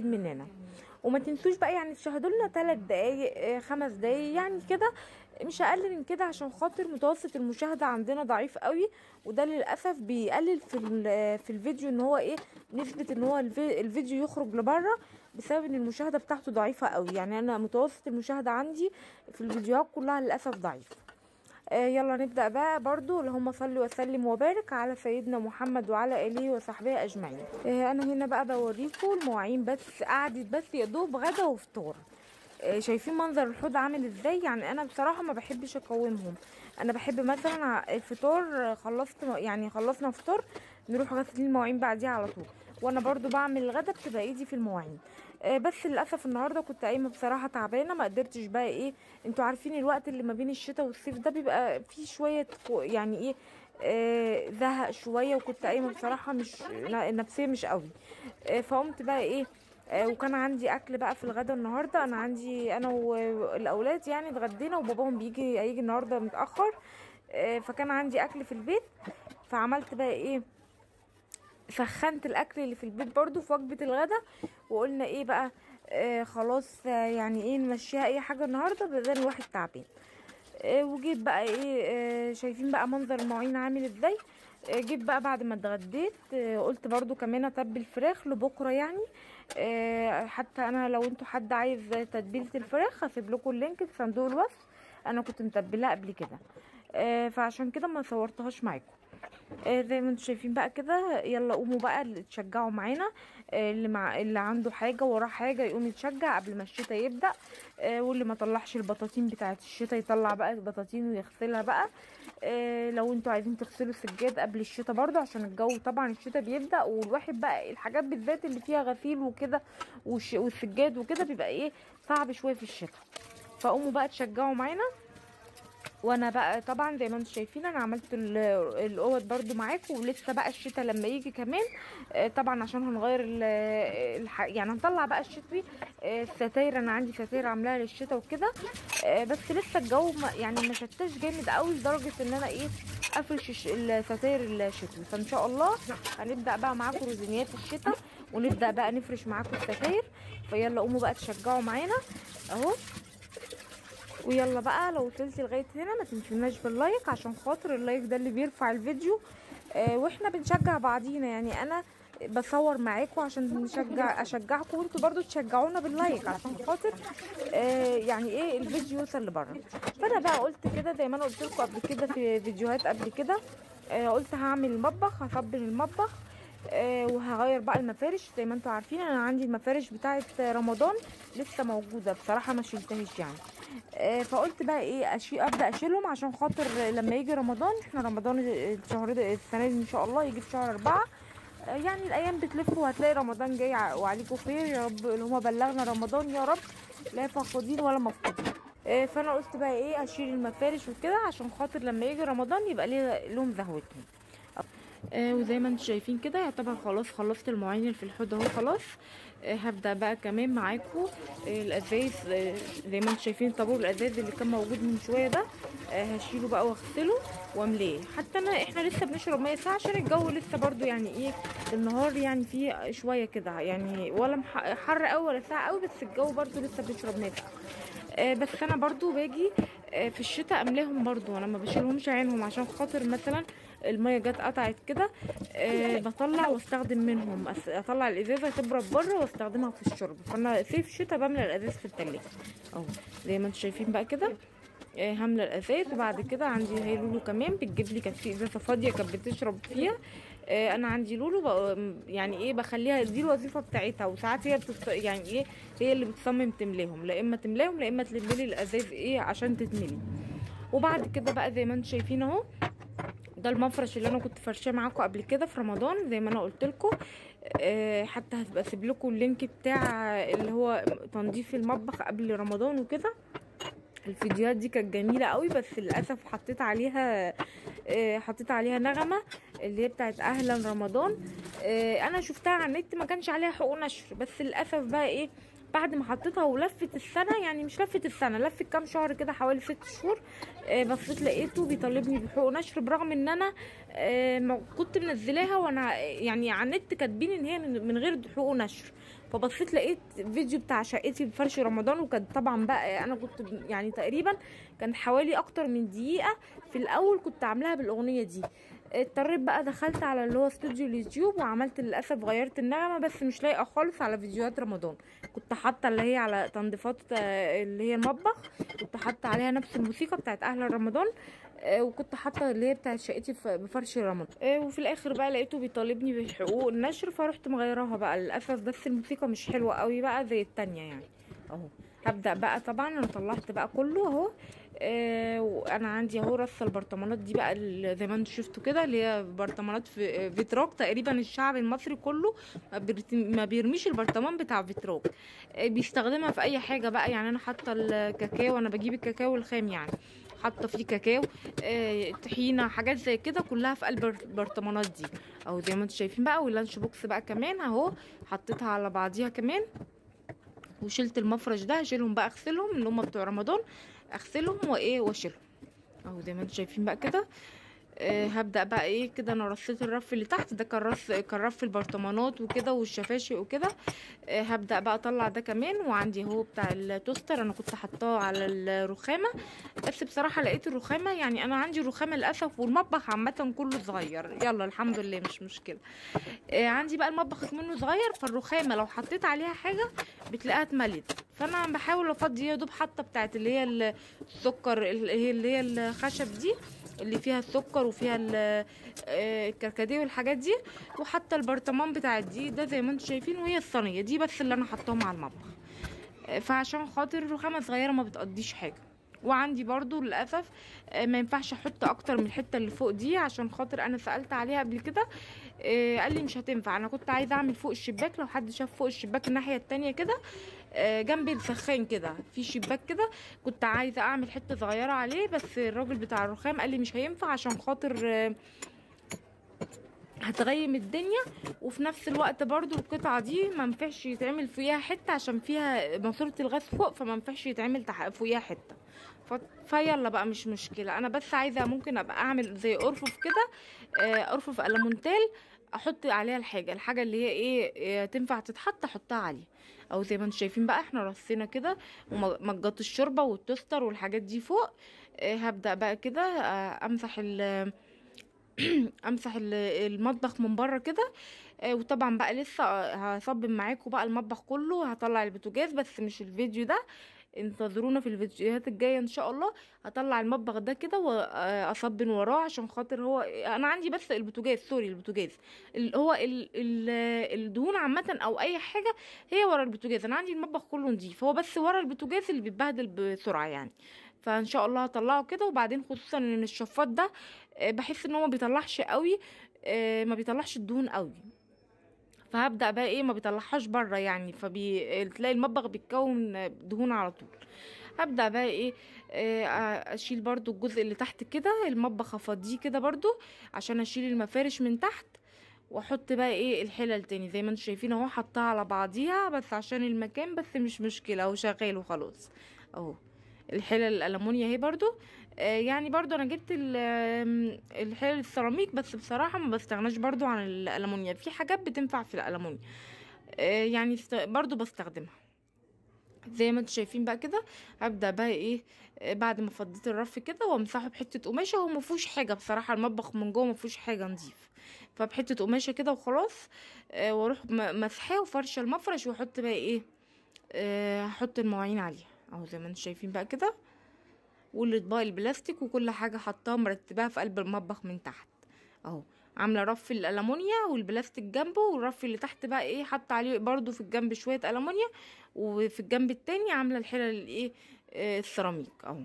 جديد مننا. وما تنسوش بقى يعني تشاهدوا لنا 3 دقايق 5 دقايق يعني كده، مش اقل من كده، عشان خاطر متوسط المشاهده عندنا ضعيف قوي، وده للاسف بيقلل في الفيديو ان هو ايه، نسبه ان هو الفيديو يخرج لبره، بسبب ان المشاهده بتاعته ضعيفه قوي. يعني انا متوسط المشاهده عندي في الفيديوهات كلها للاسف ضعيف. يلا نبدأ بقى برضو. اللهم صل وسلم وبارك على سيدنا محمد وعلى آله وصحبه أجمعين. أنا هنا بقى بوريكم المواعين، بس قعدت بس يا دوب غدا وفطار. شايفين منظر الحوض عامل ازاي؟ يعني انا بصراحه ما بحبش اقومهم. انا بحب مثلا الفطار خلصنا فطار، نروح غسيل المواعين بعديها على طول. وانا برضو بعمل الغدا بتبقى ايدي في المواعين. بس للاسف النهارده كنت قايمه بصراحه تعبانه، ما قدرتش بقى ايه، انتوا عارفين الوقت اللي ما بين الشتاء والصيف ده بيبقى فيه شويه يعني ايه، زهق شويه، وكنت قايمه بصراحه مش نفسيه مش قوي. فقمت بقى ايه، وكان عندي اكل بقى في الغدا النهارده. انا والاولاد يعني اتغدينا، وباباهم هيجي النهارده متاخر. فكان عندي اكل في البيت، فعملت بقى ايه، سخنت الاكل اللي في البيت برضو في وجبه الغدا، وقلنا ايه بقى، خلاص يعني ايه نمشيها اي حاجه النهارده بدل الواحد تعبان. وجيت بقى ايه، شايفين بقى منظر المواعين عامل ازاي. جيت بقى بعد ما اتغديت، قلت برضو كمان اتبل الفراخ لبكره يعني. حتى انا لو انتوا حد عايز تتبيله الفراخ هسيب لكم اللينك في صندوق الوصف، انا كنت متبلاها قبل كده. فعشان كده ما صورتهاش معاكم. زي ما انتم شايفين بقى كده. يلا قوموا بقى اللي تشجعوا معانا، اللي عنده حاجه وراه حاجه يقوم يتشجع قبل ما الشتاء يبدا. واللي ما طلعش البطاطين بتاعه الشتاء يطلع بقى البطاطين ويغسلها بقى. لو انتوا عايزين تغسلوا السجاد قبل الشتاء برضه، عشان الجو طبعا الشتاء بيبدا، والواحد بقى الحاجات بالذات اللي فيها غسيل وكده والسجاد وكده بيبقى ايه صعب شويه في الشتاء. فقوموا بقى تشجعوا معانا. وانا بقى طبعا زي ما انتم شايفين انا عملت الاوض برضو معاكم، ولسه بقى الشتاء لما يجي كمان طبعا عشان هنغير يعني هنطلع بقى الشتوي. الستاير انا عندي ستاير عاملاها للشتاء وكده. بس لسه الجو يعني ما شتاش جامد قوي لدرجه ان انا ايه افرش الستاير الشتوي. فان شاء الله هنبدا بقى معاكم روزينيات الشتاء، ونبدا بقى نفرش معاكم الستاير. فيلا قوموا بقى تشجعوا معانا اهو. ويلا بقى لو وصلتي لغايه هنا ما تنسوناش باللايك، عشان خاطر اللايك ده اللي بيرفع الفيديو. واحنا بنشجع بعضينا، يعني انا بصور معاكم عشان اشجعكم، وانتوا برضو تشجعونا باللايك عشان خاطر يعني ايه الفيديو يوصل لبره. فانا بقى قلت كده زي ما انا قلت لكم قبل كده في فيديوهات قبل كده، قلت هعمل المطبخ، هصبن المطبخ. وهغير بقى المفارش. زي ما انتوا عارفين انا عندي المفارش بتاعه رمضان لسه موجوده بصراحه، ما شلتهاش يعني. فقلت بقى ايه ابدا اشيلهم، عشان خاطر لما يجي رمضان، احنا رمضان الشهر ده السنه دي ان شاء الله يجي في شهر 4. يعني الايام بتلف وهتلاقي رمضان جاي وعليكم خير يا رب، اللي هما بلغنا رمضان يا رب، لا فاقدين ولا مفقودين. فانا قلت بقى ايه اشيل المفارش وكده، عشان خاطر لما يجي رمضان يبقى لهم زهوتهم. وزي ما انتم شايفين كده يعتبر خلاص خلصت المواعين اللي في الحوض اهو خلاص. هبدا بقى كمان معاكم الازايز. زي ما انتم شايفين طابور الازايز اللي كان موجود من شويه ده هشيله بقى واغسله واملاه. حتى احنا لسه بنشرب ميه ساقعه عشان الجو لسه برضو يعني ايه النهار يعني فيه شويه كده، يعني ولا حر قوي ولا ساقع قوي، بس الجو برضو لسه بنشرب ميه ساقعه. بس انا برضو باجي في الشتاء املاهم برضو، انا ما بشيلهمش عينهم، عشان خاطر مثلا الميه جت قطعت كده بطلع واستخدم منهم، اطلع الازازه تبرد بره واستخدمها في الشرب. فانا صيف شتاء بملى الازاز في التلاجة اهو زي ما انتم شايفين بقى كده. هملى الازاز. وبعد كده عندي هي لولو كمان بتجيب لي، كانت في ازازه فاضيه كانت بتشرب فيها. انا عندي لولو يعني ايه بخليها دي الوظيفه بتاعتها، وساعات هي يعني ايه هي اللي بتصمم تملاهم، لا اما تملاهم لا اما تلملي الازاز ايه عشان تتملي. وبعد كده بقى زي ما انتم شايفين اهو ده المفرش اللي انا كنت فرشاه معاكم قبل كده في رمضان زي ما انا قلت لكم. حتى هتبقى اسيب لكم اللينك بتاع اللي هو تنظيف المطبخ قبل رمضان وكده. الفيديوهات دي كانت جميله قوي، بس للاسف حطيت عليها نغمه اللي هي بتاعت اهلا رمضان. انا شفتها على النت ما كانش عليها حقوق نشر، بس للاسف بقى ايه بعد ما حطيتها ولفت السنه، يعني مش لفت السنه، لفت كام شهر كده حوالي 6 شهور. بصيت لقيته بيطالبني بحقوق نشر، برغم ان انا كنت منزلاها وانا يعني على النت كاتبين ان هي من غير حقوق نشر، فبصيت لقيت فيديو بتاع شقتي بفرش رمضان، وكان طبعا بقى انا كنت يعني تقريبا كان حوالي اكتر من دقيقه في الاول كنت عاملاها بالاغنيه دي. اضطريت بقى دخلت على اللي هو استوديو اليوتيوب وعملت، للاسف غيرت النغمه بس مش لايقه خالص على فيديوهات رمضان. كنت حاطه اللي هي على تنظيفات اللي هي المطبخ، كنت حاطه عليها نفس الموسيقى بتاعت اهل رمضان، وكنت حاطه اللي هي بتاعت شقتي بفرش رمضان. وفي الاخر بقى لقيته بيطالبني بحقوق النشر، فرحت مغيراها بقى للاسف، بس الموسيقى مش حلوه قوي بقى زي التانية يعني. اهو هبدا بقى، طبعا انا طلعت بقى كله اهو. وانا عندي اهو رصه البرطمانات دي بقى زي ما انتوا شفتوا كده، اللي هي برطمانات في فيتراك. تقريبا الشعب المصري كله ما بيرميش البرطمان بتاع فيتراك، بيستخدمها في اي حاجه بقى. يعني انا حاطه الكاكاو، انا بجيب الكاكاو الخام يعني، حاطه فيه كاكاو، طحينه، حاجات زي كده كلها في قلب البرطمانات دي اهو زي ما انتوا شايفين بقى. واللانش بوكس بقى كمان اهو حطيتها على بعضيها كمان، وشلت المفرش ده هشيلهم بقى، اغسلهم اللي هم بتوع رمضان، اغسلهم واشيلهم اهو زي ما انتوا شايفين بقى كده. هبدأ بقى ايه كده، انا رصيت الرف اللي تحت ده كان رف البرطمانات وكده والشفاشي وكده. هبدأ بقى اطلع ده كمان. وعندي اهو بتاع التوستر، انا كنت حطاه على الرخامة، بس بصراحة لقيت الرخامة، يعني انا عندي رخامة للأسف، والمطبخ عامة كله صغير، يلا الحمد لله مش مشكلة. عندي بقى المطبخ منه صغير، فالرخامة لو حطيت عليها حاجة بتلاقيها اتملت، فانا بحاول افضي يا دوب حتى بتاعت اللي هي السكر، اللي هي الخشب دي اللي فيها السكر وفيها الكركديه والحاجات دي، وحتى البرطمان بتاع دي ده زي ما انتم شايفين، وهي الصينيه دي بس اللي انا حطاهم على المطبخ. فعشان خاطر الرخامه صغيره ما بتقضيش حاجه. وعندي برضو للاسف ما ينفعش احط اكتر من الحته اللي فوق دي، عشان خاطر انا سالت عليها قبل كده قال لي مش هتنفع. انا كنت عايزه اعمل فوق الشباك، لو حد شاف فوق الشباك الناحيه التانية كده جنب السخان كده في شباك كده، كنت عايزه اعمل حته صغيره عليه، بس الراجل بتاع الرخام قال لي مش هينفع عشان خاطر هتغيم الدنيا، وفي نفس الوقت برضو القطعه دي ما ينفعش يتعمل فيها حته عشان فيها ماسوره الغاز فوق، فما ينفعش يتعمل فوقيها حته. فيلا بقى مش مشكله، انا بس عايزه ممكن ابقى اعمل زي ارفف كده، ارفف المونتال، احط عليها الحاجه اللي هي ايه تنفع تتحط احطها عليه. او زي ما انتم شايفين بقى احنا رصينا كده، ومجات الشوربه والتوستر والحاجات دي فوق. هبدا بقى كده امسح امسح المطبخ من بره كده. وطبعا بقى لسه هصبن معاكم بقى المطبخ كله، هطلع البوتاجاز بس مش الفيديو ده، انتظرونا في الفيديوهات الجايه ان شاء الله. هطلع المطبخ ده كده واصبن وراه، عشان خاطر هو انا عندي بس البوتاجاز، سوري البوتاجاز هو الدهون عامه او اي حاجه هي ورا البوتاجاز. انا عندي المطبخ كله نضيف، هو بس ورا البوتاجاز اللي بيتبهدل بسرعه يعني. فان شاء الله هطلعه كده. وبعدين خصوصا ان الشفاط ده بحس ان هو ما بيطلعش قوي، ما بيطلعش الدهون قوي، فهبدأ بقى ايه ما بيطلعهاش بره يعني، تلاقي المطبخ بيتكون دهون على طول. هبدأ بقى ايه اشيل برضو الجزء اللي تحت كده، المطبخ افضيه كده برضو عشان اشيل المفارش من تحت، واحط بقى ايه الحلل تاني زي ما انتم شايفين اهو، حطها على بعضيها بس عشان المكان، بس مش مشكلة اهو شغال وخلاص اهو. الحلل الالومنيا اهي برضو يعني برضو انا جبت الحلل السيراميك، بس بصراحة ما بستغناش برضو عن الالومنيا، في حاجات بتنفع في الالومنيا يعني برضو بستخدمها زي ما انتم شايفين بقى كده. هبدا بقى ايه بعد ما فضيت الرف كده وامسحه بحته قماشه، هو ما فيهوش حاجه بصراحه، المطبخ من جوه ما فيهوش حاجه نظيف، فبحته قماشه كده وخلاص. واروح مسحاه وفرشه المفرش، واحط بقى ايه هحط المواعين عليها اهو زي ما انتم شايفين بقى كده، والاطباق البلاستيك وكل حاجه حطاها مرتباها في قلب المطبخ من تحت اهو. عامله رف الالومنيا والبلاستيك جنبه، والرف اللي تحت بقى ايه حط عليه برضو في الجنب شويه الومنيا، وفي الجنب التاني عامله الحلل الايه السيراميك اهو.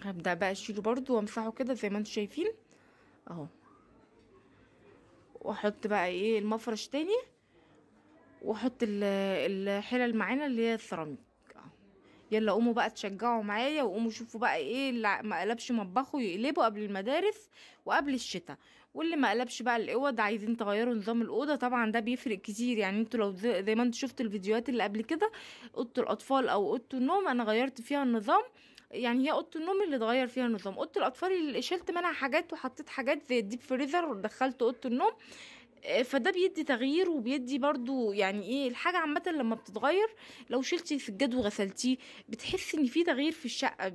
هبدا بقى اشيله برضو وامسحه كده زي ما انتم شايفين اهو، واحط بقى ايه المفرش تاني، واحط الحلل معانا اللي هي السيراميك. يلا قوموا بقى تشجعوا معايا، وقوموا شوفوا بقى ايه اللي ما قلبش مطبخه يقلبه قبل المدارس وقبل الشتاء، واللي ما قلبش بقى الاوض عايزين تغيروا نظام الاوضه طبعا ده بيفرق كتير يعني. انتوا لو زي ما انتوا شفتوا الفيديوهات اللي قبل كده، اوضه الاطفال او اوضه النوم انا غيرت فيها النظام، يعني هي اوضه النوم اللي اتغير فيها النظام، اوضه الاطفال اللي شلت منها حاجات وحطيت حاجات زي الديب فريزر ودخلت اوضه النوم. فده بيدي تغيير وبيدي برضو يعني ايه الحاجه عامه لما بتتغير. لو شلتي سجاد وغسلتيه بتحسي ان في تغيير في الشقه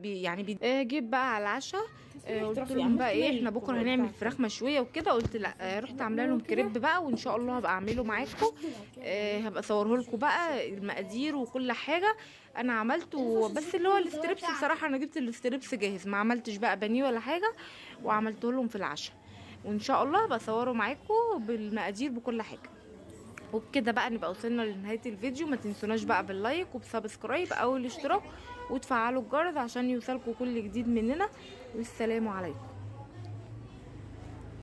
جيت بقى على العشاء. قلت لهم بقى ايه احنا بكره هنعمل فراخ مشويه وكده. قلت لا، رحت عامله لهم كريب بقى، وان شاء الله هبقى اعمله معاكم. هبقى اصوره لكم بقى المقادير وكل حاجه انا عملته. بس اللي هو الاستريبس بصراحه انا جبت الاستريبس جاهز، ما عملتش بقى بانيه ولا حاجه، وعملته لهم في العشاء. وان شاء الله بصوره معاكم بالمقادير بكل حاجه. وبكده بقى نبقى وصلنا لنهايه الفيديو. ما تنسوناش بقى باللايك وبسبسكرايب او الاشتراك، وتفعلوا الجرس عشان يوصلكم كل جديد مننا. والسلام عليكم.